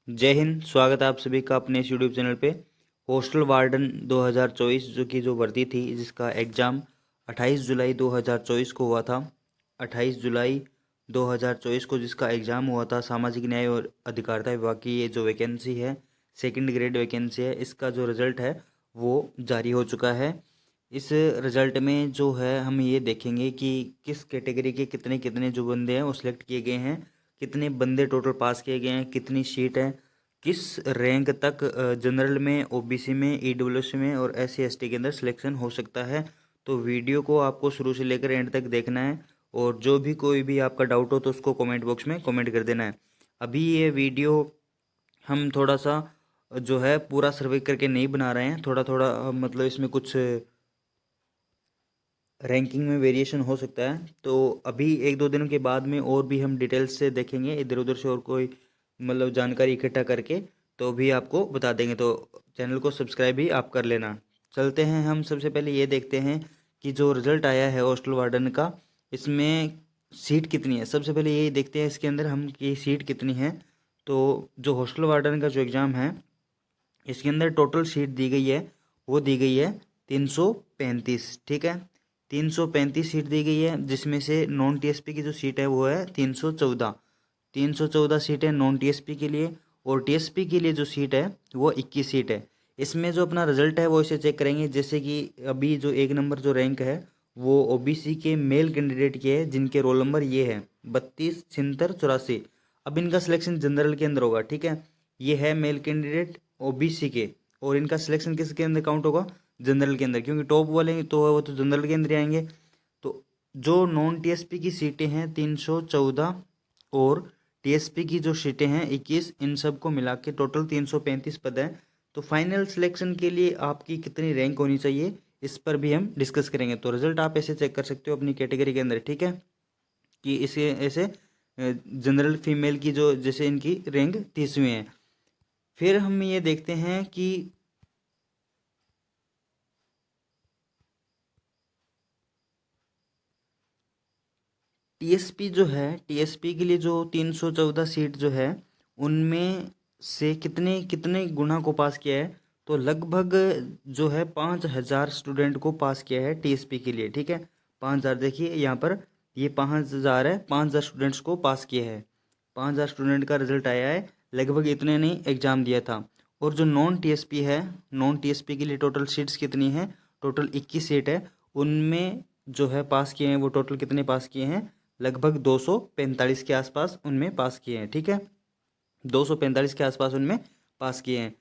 जय हिंद। स्वागत है आप सभी का अपने इस यूट्यूब चैनल पे। हॉस्टल वार्डन 2024 जो भर्ती थी, जिसका एग्ज़ाम 28 जुलाई 2024 को हुआ था। 28 जुलाई 2024 को जिसका एग्ज़ाम हुआ था, सामाजिक न्याय और अधिकारिता विभाग की ये जो वैकेंसी है, सेकंड ग्रेड वैकेंसी है, इसका जो रिज़ल्ट है वो जारी हो चुका है। इस रिज़ल्ट में जो है हम ये देखेंगे कि किस कैटेगरी के कितने कितने जो बंदे हैं वो सिलेक्ट किए गए हैं, कितने बंदे टोटल पास किए गए हैं, कितनी सीट है, किस रैंक तक जनरल में, ओबीसी में, ईडब्ल्यूएस में और एससी एसटी के अंदर सिलेक्शन हो सकता है। तो वीडियो को आपको शुरू से लेकर एंड तक देखना है, और जो भी कोई भी आपका डाउट हो तो उसको कमेंट बॉक्स में कमेंट कर देना है। अभी ये वीडियो हम थोड़ा सा जो है पूरा सर्वे करके नहीं बना रहे हैं, थोड़ा थोड़ा मतलब इसमें कुछ रैंकिंग में वेरिएशन हो सकता है। तो अभी एक दो दिनों के बाद में और भी हम डिटेल्स से देखेंगे, इधर उधर से और कोई मतलब जानकारी इकट्ठा करके तो भी आपको बता देंगे। तो चैनल को सब्सक्राइब भी आप कर लेना। चलते हैं, हम सबसे पहले ये देखते हैं कि जो रिज़ल्ट आया है हॉस्टल वार्डन का, इसमें सीट कितनी है। सबसे पहले यही देखते हैं इसके अंदर हम कि सीट कितनी है। तो जो हॉस्टल वार्डन का जो एग्ज़ाम है, इसके अंदर टोटल सीट दी गई है, वो दी गई है 335। ठीक है, 335 सीट दी गई है, जिसमें से नॉन टीएसपी की जो सीट है वो है 314। 314 सीट है नॉन टीएसपी के लिए, और टीएसपी के लिए जो सीट है वो 21 सीट है। इसमें जो अपना रिजल्ट है वो इसे चेक करेंगे। जैसे कि अभी जो एक नंबर जो रैंक है वो ओबीसी के मेल कैंडिडेट के है, जिनके रोल नंबर ये है 327684। अब इनका सिलेक्शन जनरल के अंदर होगा। ठीक है, ये है मेल कैंडिडेट ओबीसी के, और इनका सिलेक्शन किसके अंदर काउंट होगा, जनरल के अंदर, क्योंकि टॉप वाले तो है वो तो जनरल के अंदर ही आएंगे। तो जो नॉन टीएसपी की सीटें हैं 314, और टीएसपी की जो सीटें हैं 21, इन सब को मिला के टोटल 335 पद हैं। तो फाइनल सिलेक्शन के लिए आपकी कितनी रैंक होनी चाहिए, इस पर भी हम डिस्कस करेंगे। तो रिजल्ट आप ऐसे चेक कर सकते हो अपनी कैटेगरी के अंदर। ठीक है, कि इसे ऐसे जनरल फीमेल की जो जैसे इनकी रैंक 30वीं है। फिर हम ये देखते हैं कि टीएसपी जो है, टीएसपी के लिए जो 314 सीट जो है, उनमें से कितने कितने गुना को पास किया है। तो लगभग जो है 5000 स्टूडेंट को पास किया है टीएसपी के लिए। ठीक है, 5000, देखिए यहाँ पर ये 5000 है, 5000 स्टूडेंट्स को पास किया है। 5000 स्टूडेंट का रिजल्ट आया है, लगभग इतने ने एग्ज़ाम दिया था। और जो नॉन टीएसपी है, नॉन टीएसपी के लिए टोटल सीट्स कितनी है, टोटल 21 सीट है। उनमें जो है पास किए हैं वो टोटल कितने पास किए हैं, लगभग 245 के आसपास उनमें पास किए हैं। ठीक है, 245 के आसपास उनमें पास किए हैं।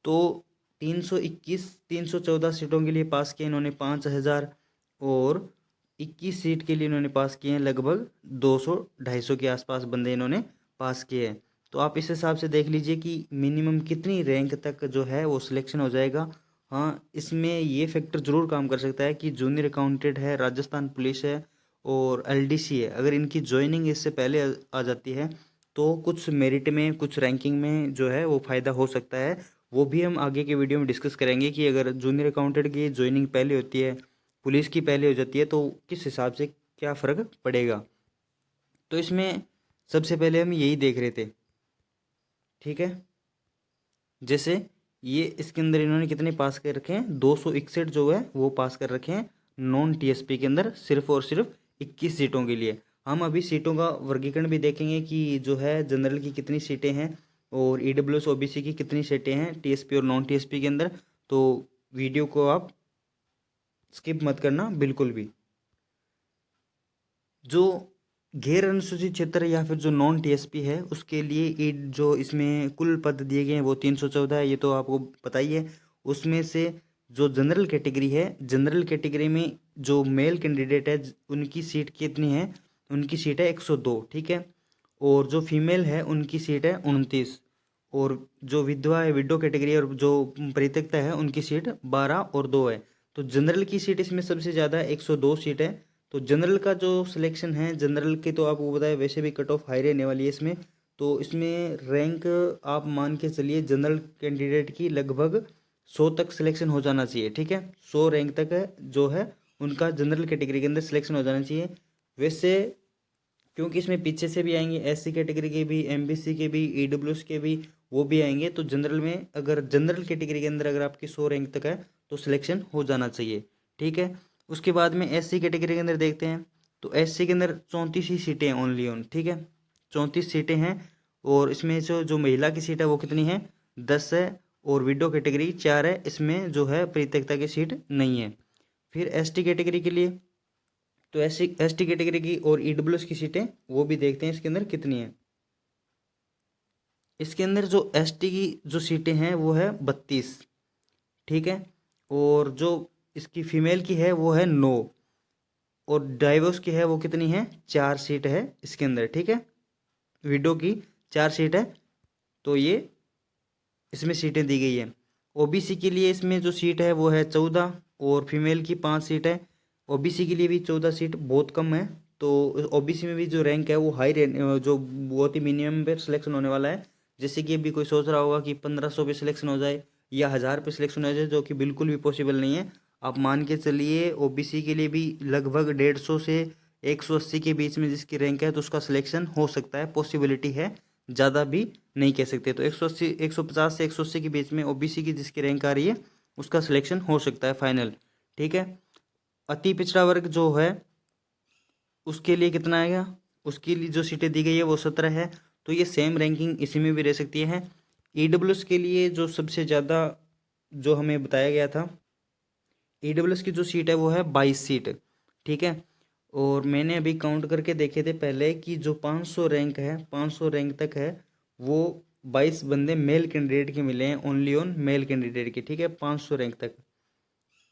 तो 321 314 सीटों के लिए पास किए इन्होंने 5000, और 21 सीट के लिए इन्होंने पास किए हैं लगभग 200 250 के आसपास बंदे इन्होंने पास किए हैं। तो आप इस हिसाब से देख लीजिए कि मिनिमम कितनी रैंक तक जो है वो सिलेक्शन हो जाएगा। हाँ, इसमें ये फैक्टर ज़रूर काम कर सकता है कि जूनियर अकाउंटेंट है, राजस्थान पुलिस है और एलडीसी है, अगर इनकी ज्वाइनिंग इससे पहले आ जाती है तो कुछ मेरिट में, कुछ रैंकिंग में जो है वो फ़ायदा हो सकता है। वो भी हम आगे के वीडियो में डिस्कस करेंगे कि अगर जूनियर अकाउंटेंट की ज्वाइनिंग पहले होती है, पुलिस की पहले हो जाती है, तो किस हिसाब से क्या फ़र्क पड़ेगा। तो इसमें सबसे पहले हम यही देख रहे थे। ठीक है, जैसे ये इसके अंदर इन्होंने कितने पास कर रखे हैं, 261 जो है वो पास कर रखे हैं नॉन टीएसपी के अंदर, सिर्फ और सिर्फ 21 सीटों के लिए। हम अभी सीटों का वर्गीकरण भी देखेंगे कि जो है जनरल की कितनी सीटें हैं और ईडब्ल्यूएस ओबीसी की कितनी सीटें हैं टीएसपी और नॉन टीएसपी के अंदर। तो वीडियो को आप स्किप मत करना बिल्कुल भी। जो गैर अनुसूचित क्षेत्र या फिर जो नॉन टीएसपी है, उसके लिए जो इसमें कुल पद दिए गए हैं वो 314 है, ये तो आपको पता ही है। उसमें से जो जनरल कैटेगरी है, जनरल कैटेगरी में जो मेल कैंडिडेट है उनकी सीट कितनी है, उनकी सीट है 102। ठीक है, और जो फीमेल है उनकी सीट है 29, और जो विधवा है, विडो कैटेगरी और जो परित्यक्ता है उनकी सीट 12 और 2 है। तो जनरल की सीट इसमें सबसे ज़्यादा है, 102 सीट है। तो जनरल का जो सिलेक्शन है, जनरल के तो आपको बताया वैसे भी कट ऑफ हाई रहने वाली है इसमें। तो इसमें रैंक आप मान के चलिए जनरल कैंडिडेट की लगभग 100 तक सिलेक्शन हो जाना चाहिए। ठीक है, 100 रैंक तक है जो है उनका जनरल कैटेगरी के अंदर सिलेक्शन हो जाना चाहिए। वैसे क्योंकि इसमें पीछे से भी आएंगे, एससी कैटेगरी के भी, एमबीसी के भी, ईडब्ल्यूएस के भी, वो भी आएंगे। तो जनरल में अगर जनरल कैटेगरी के अंदर अगर आपकी 100 रैंक तक है तो सिलेक्शन हो जाना चाहिए, ठीक है। उसके बाद में एससी कैटेगरी के अंदर देखते हैं, तो एससी के अंदर 34 ही सीटें हैं ओनली ऑन, ठीक है, 34 सीटें हैं। और इसमें जो जो महिला की सीट है वो कितनी है, 10 है। और विडो कैटेगरी 4 है, इसमें जो है परित्यक्ता की सीट नहीं है। फिर एसटी कैटेगरी के लिए, तो एसटी कैटेगरी की और ईडब्ल्यूएस की सीटें वो भी देखते हैं इसके अंदर कितनी है। इसके अंदर जो एसटी की जो सीटें हैं वो है 32, ठीक है। और जो इसकी फीमेल की है वो है 9, और डाइवोर्स की है वो कितनी है, 4 सीट है इसके अंदर, ठीक है। विडो की 4 सीट है, तो ये इसमें सीटें दी गई है। ओबीसी के लिए इसमें जो सीट है वो है 14, और फीमेल की 5 सीट है। ओबीसी के लिए भी 14 सीट बहुत कम है। तो ओबीसी में भी जो रैंक है वो हाई रैंक, जो बहुत ही मिनिमम पे सिलेक्शन होने वाला है। जैसे कि अभी कोई सोच रहा होगा कि 1500 पे सिलेक्शन हो जाए या 1000 पे सिलेक्शन हो जाए, जो कि बिल्कुल भी पॉसिबल नहीं है। आप मान के चलिए ओबीसी के लिए भी लगभग 150 से 180 के बीच में जिसकी रैंक है तो उसका सिलेक्शन हो सकता है, पॉसिबिलिटी है, ज़्यादा भी नहीं कह सकते। तो 180 150 से 180 के बीच में ओबीसी की जिसकी रैंक आ रही है उसका सिलेक्शन हो सकता है फाइनल, ठीक है। अति पिछड़ा वर्ग जो है उसके लिए कितना आएगा, उसके लिए जो सीटें दी गई है वो 17 है। तो ये सेम रैंकिंग इसी में भी रह सकती है। ईडब्ल्यूएस के लिए जो सबसे ज़्यादा जो हमें बताया गया था, ईडब्ल्यूएस की जो सीट है वो है 22 सीट, ठीक है। और मैंने अभी काउंट करके देखे थे पहले कि जो 500 रैंक है, 500 रैंक तक है, वो 22 बंदे मेल कैंडिडेट के मिले हैं, ओनली ऑन मेल कैंडिडेट के, ठीक है, 500 रैंक तक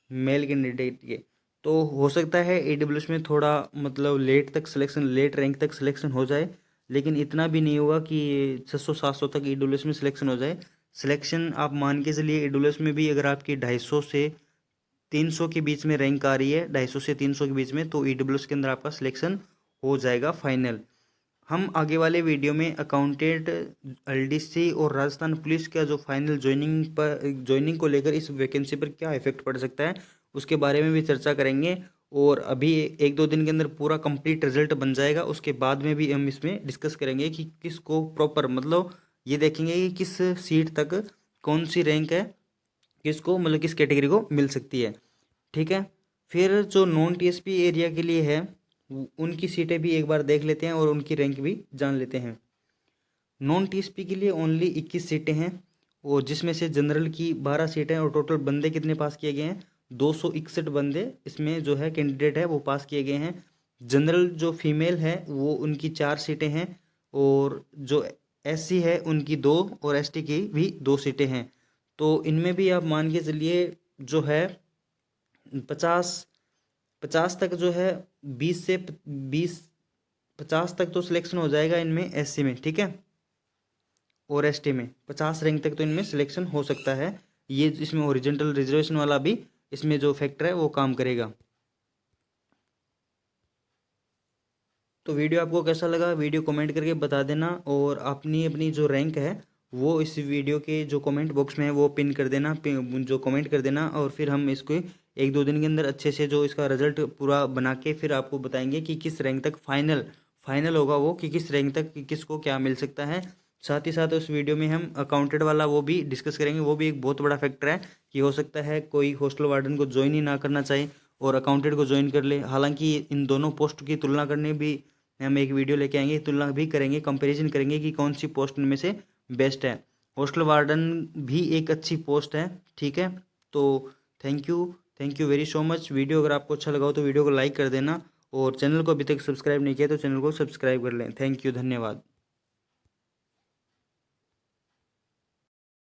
मेल कैंडिडेट के। तो हो सकता है ईडब्ल्यूएस में थोड़ा मतलब लेट तक सिलेक्शन, लेट रैंक तक सिलेक्शन हो जाए, लेकिन इतना भी नहीं होगा कि 600-700 तक ईडब्ल्यूएस में सिलेक्शन हो जाए। सिलेक्शन आप मान के चलिए ईडब्ल्यूएस में भी अगर आपकी 250 से 300 के बीच में रैंक आ रही है, 250 से 300 के बीच में, तो ईडब्ल्यूएस के अंदर आपका सिलेक्शन हो जाएगा फाइनल। हम आगे वाले वीडियो में अकाउंटेंट, एलडीसी और राजस्थान पुलिस का जो फाइनल ज्वाइनिंग को लेकर इस वैकेंसी पर क्या इफेक्ट पड़ सकता है उसके बारे में भी चर्चा करेंगे। और अभी 1-2 दिन के अंदर पूरा कंप्लीट रिजल्ट बन जाएगा, उसके बाद में भी हम इसमें डिस्कस करेंगे कि किसको प्रॉपर, मतलब ये देखेंगे कि किस सीट तक कौन सी रैंक है, किसको मतलब किस कैटेगरी को मिल सकती है, ठीक है। फिर जो नॉन टीएसपी एरिया के लिए है उनकी सीटें भी एक बार देख लेते हैं और उनकी रैंक भी जान लेते हैं। नॉन टीएसपी के लिए ओनली 21 सीटें हैं, और जिसमें से जनरल की 12 सीटें, और टोटल बंदे कितने पास किए गए हैं, 261 बंदे इसमें जो है कैंडिडेट है वो पास किए गए हैं। जनरल जो फीमेल है वो उनकी 4 सीटें हैं, और जो एससी है उनकी 2, और एसटी की भी 2 सीटें हैं। तो इनमें भी आप मान के चलिए जो है 50 तक जो है, 20 50 तक तो सिलेक्शन हो जाएगा इनमें एससी में, ठीक है। और एसटी में 50 रैंक तक तो इनमें सिलेक्शन हो सकता है। ये इसमें ओरिजेंटल रिजर्वेशन वाला भी इसमें जो फैक्टर है वो काम करेगा। तो वीडियो आपको कैसा लगा, वीडियो कमेंट करके बता देना, और अपनी अपनी जो रैंक है वो इस वीडियो के जो कमेंट बॉक्स में है वो पिन कर देना, जो कमेंट कर देना। और फिर हम इसको 1-2 दिन के अंदर अच्छे से जो इसका रिजल्ट पूरा बना के फिर आपको बताएंगे कि किस रैंक तक फाइनल होगा वो, कि किस रैंक तक किसको क्या मिल सकता है। साथ ही साथ उस वीडियो में हम अकाउंटेंट वाला वो भी डिस्कस करेंगे। वो भी एक बहुत बड़ा फैक्टर है कि हो सकता है कोई हॉस्टल वार्डन को ज्वाइन ही ना करना चाहे और अकाउंटेंट को ज्वाइन कर ले। हालांकि इन दोनों पोस्ट की तुलना करने भी हम एक वीडियो लेके आएंगे, तुलना भी करेंगे, कंपैरिजन करेंगे कि कौन सी पोस्ट इनमें से बेस्ट है। हॉस्टल वार्डन भी एक अच्छी पोस्ट है, ठीक है। तो thank you very so much. Video अगर आपको अच्छा लगा हो तो वीडियो को लाइक कर देना, और चैनल को अभी तक सब्सक्राइब नहीं किया तो चैनल को सब्सक्राइब कर लें। थैंक यू, धन्यवाद।